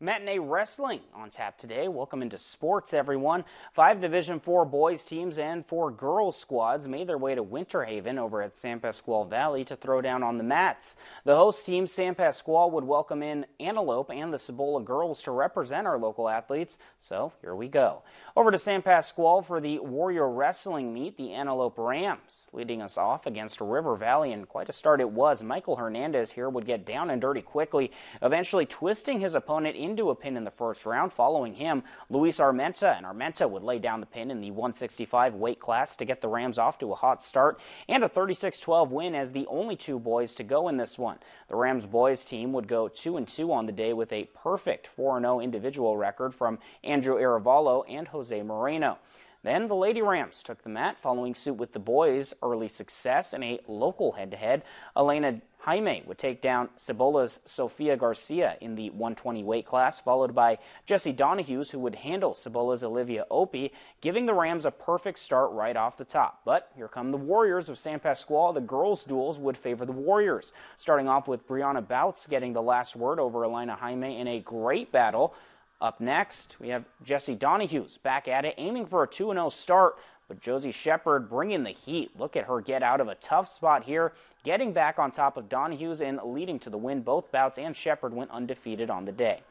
Matinee wrestling on tap today. Welcome into sports, everyone. 5 Division IV boys teams and 4 girls squads made their way to Winter Haven over at San Pasqual Valley to throw down on the mats. The host team, San Pasqual, would welcome in Antelope and the Cibola girls to represent our local athletes. So here we go. Over to San Pasqual for the Warrior Wrestling meet, the Antelope Rams leading us off against River Valley, and quite a start it was. Michael Hernandez here would get down and dirty quickly, eventually twisting his opponent into a pin in the first round. Following him, Luis Armenta, and Armenta would lay down the pin in the 165 weight class to get the Rams off to a hot start and a 36-12 win as the only 2 boys to go in this one. The Rams boys team would go 2-2 on the day with a perfect 4-0 individual record from Andrew Aravallo and Jose Moreno. Then the Lady Rams took the mat, following suit with the boys' early success in a local head-to-head. Elena Jaime would take down Cibola's Sofia Garcia in the 120 weight class, followed by Jessie Donahue's, who would handle Cibola's Olivia Opie, giving the Rams a perfect start right off the top. But here come the Warriors of San Pasqual. The girls' duels would favor the Warriors, starting off with Brianna Bouts getting the last word over Elena Jaime in a great battle. Up next, we have Jessie Donahue's back at it, aiming for a 2-0 start, but Josie Shepard bringing the heat. Look at her get out of a tough spot here, getting back on top of Donahue's and leading to the win. Both Bouts and Shepard went undefeated on the day.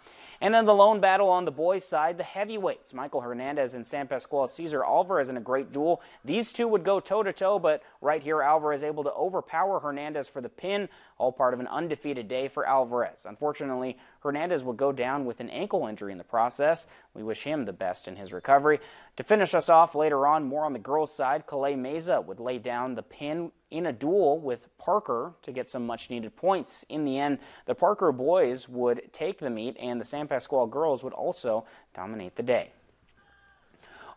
And then the lone battle on the boys' side, the heavyweights. Michael Hernandez and San Pasqual Cesar Alvarez in a great duel. These two would go toe-to-toe, but right here Alvarez able to overpower Hernandez for the pin, all part of an undefeated day for Alvarez. Unfortunately, Hernandez would go down with an ankle injury in the process. We wish him the best in his recovery. To finish us off later on, more on the girls' side, Calais Meza would lay down the pin in a duel with Parker to get some much-needed points. In the end, the Parker boys would take the meet, and the San Pasqual girls would also dominate the day.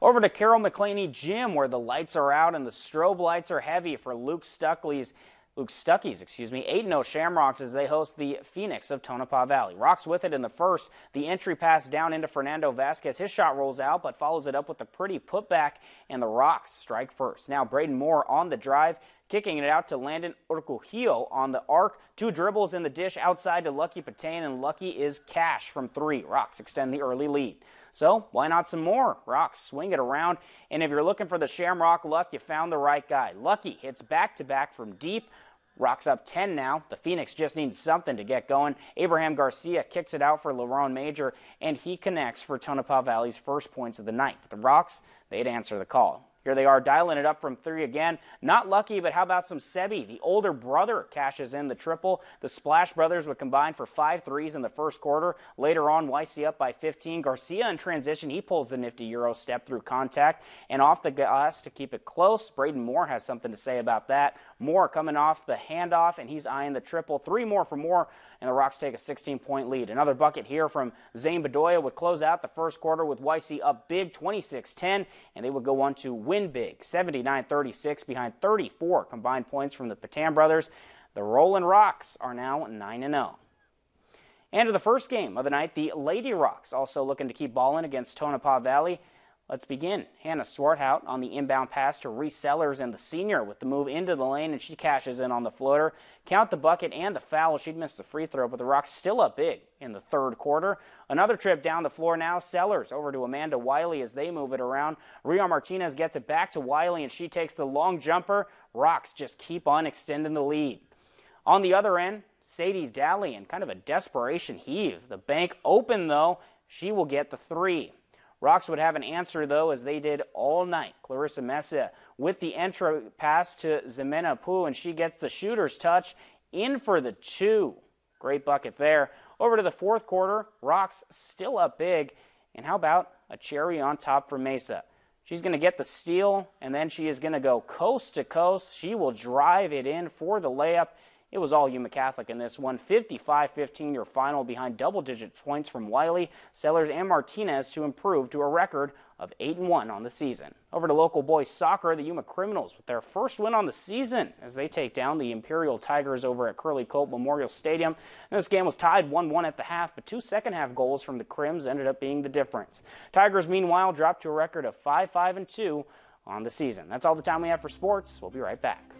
Over to Carroll McClaney Gym, where the lights are out and the strobe lights are heavy for Luke Stuckey's 8-0 Shamrocks as they host the Phoenix of Tonopah Valley. Rocks with it in the first. The entry pass down into Fernando Vasquez. His shot rolls out, but follows it up with a pretty putback, and the Rocks strike first. Now Braden Moore on the drive, kicking it out to Landon Urcujillo on the arc. 2 dribbles in the dish outside to Lucky Patain, and Lucky is cash from 3. Rocks extend the early lead. So why not some more? Rocks swing it around, and if you're looking for the Shamrock luck, you found the right guy. Lucky hits back-to-back from deep. Rocks up 10 now. The Phoenix just needs something to get going. Abraham Garcia kicks it out for LaRon Major, and he connects for Tonopah Valley's first points of the night. But the Rocks, they'd answer the call. Here they are dialing it up from 3 again. Not lucky, but how about some Sebi? The older brother cashes in the triple. The Splash brothers would combine for 5 threes in the first quarter. Later on, YC up by 15. Garcia in transition. He pulls the nifty Euro step through contact and off the glass to keep it close. Braden Moore has something to say about that. Moore coming off the handoff, and he's eyeing the triple. 3 more for Moore, and the Rocks take a 16-point lead. Another bucket here from Zane Bedoya would close out the first quarter with YC up big, 26-10, and they would go on to win big, 79-36, behind 34 combined points from the Patan brothers. The Rollin' Rocks are now 9-0. And to the first game of the night, the Lady Rocks also looking to keep balling against Tonopah Valley. Let's begin. Hannah Swarthout on the inbound pass to Reese Sellers, and the senior with the move into the lane, and she cashes in on the floater. Count the bucket and the foul. She'd missed the free throw, but the Rocks still up big in the third quarter. Another trip down the floor now. Sellers over to Amanda Wiley as they move it around. Ria Martinez gets it back to Wiley, and she takes the long jumper. Rocks just keep on extending the lead. On the other end, Sadie Daly in kind of a desperation heave. The bank open, though. She will get the 3. Rocks would have an answer, though, as they did all night. Clarissa Mesa with the entry pass to Ximena Poo, and she gets the shooter's touch in for the 2. Great bucket there. Over to the fourth quarter, Rocks still up big. And how about a cherry on top for Mesa? She's going to get the steal, and then she is going to go coast to coast. She will drive it in for the layup. It was all Yuma Catholic in this one. 55-15 your final, behind double-digit points from Wiley, Sellers, and Martinez to improve to a record of 8-1 on the season. Over to local boys soccer, the Yuma Criminals with their first win on the season as they take down the Imperial Tigers over at Curly Colt Memorial Stadium. And this game was tied 1-1 at the half, but 2 second-half goals from the Crims ended up being the difference. Tigers, meanwhile, dropped to a record of 5-5-2 on the season. That's all the time we have for sports. We'll be right back.